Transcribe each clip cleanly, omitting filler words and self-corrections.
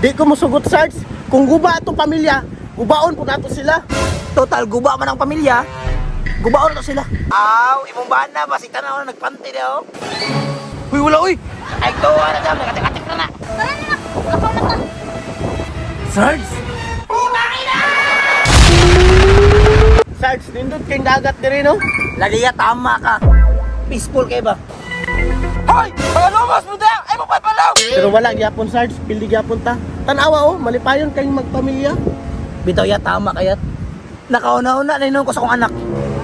Di ko musugot, Sarge. Kung guba itong pamilya, gubaon po nato sila. Total, guba man ang pamilya. Gubaon na to sila. Aw, imong bana, basitan na ako nagpanti daw. Uy, wala, uy! Ay, tuwa na daw, nakatik-atik na na. Tara na, lakaw na ka. Sarge! Sarge, nindot kayong dagat diri, no? Lagi ya, tama ka. Peaceful kayo ba? Hoy! Palumos mo daw! Ay, mapapalaw! Pero wala gyapon, Sarge. Pildi gyapon ta. Tanawa, oh. Malipayon kayong magpamilya. Bitaw ya, tama kayat. Nakauna-una na inon ko sa kong anak.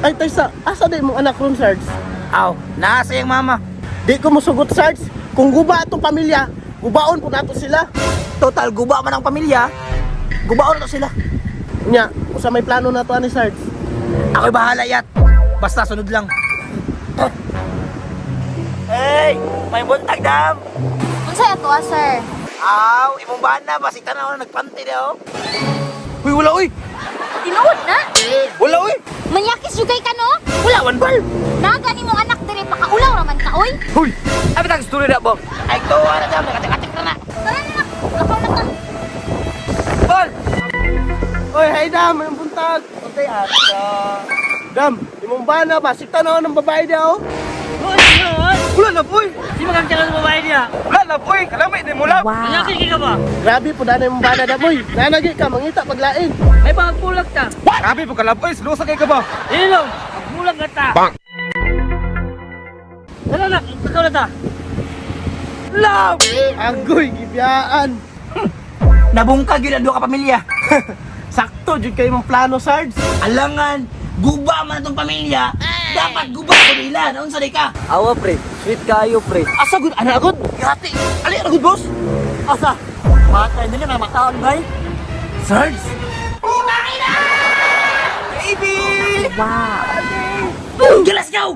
Ay, Taysa, asa di mong anak ron, Sarge? Aw, nasa yung mama. Di ko musugot, Sarge. Kung guba itong pamilya, gubaon po nato sila. Total, guba man ang pamilya. Gubaon na to sila. Nya, usa may plano na to ani, Sarge. Ako'y bahala yat. Basta sunod lang. Hey! May buntag dam! Unsay ato, sir? Aw, imong bana, basitan na ako nagpanti daw. Uy, wala, uy! Tinuod na? Wala, uy! Manyakis jugay ka, no? Wala, one ball! Naga ni mong anak dire pakaulaw raman ka, oy. Huy! Ay, bitang story na po. Ay, tuwa na daw, nakatik-atik na na. Tara na, lakaw na ka. Ball! Oy, hey Dam, anong buntag? Okay, ata. Dam, imong bana ba? Sikta na ako ng babae niya, oh. Wala na, boy! Di magkakita ng babae niya. Wala na, boy! Kalamay, di mo lang! Nangyaki ka ba? Grabe po dana imong bana da, boy. Nanagi ka, mangita paglain. May pangpulag ka. Grabe po kalaboy, lusa kayo ka ba? Ilong, magpulag ka ta. Bang! Tara na, takaw na ta. Love! Agoy, gibiyaan. Nabungkag yun ang doon ka pamilya. Sakto, jud kayo mong plano, Sarge. Alangan, guba man itong pamilya. Dapat guba ko nila. Naon sa di ka? Awa pre, sweet kayo pre. Asa gud ana gud? Gati! Ali, ano good, boss? Asa? Matay nila na makaon bay. Sarge! Baby! Wow! Okay, let's go!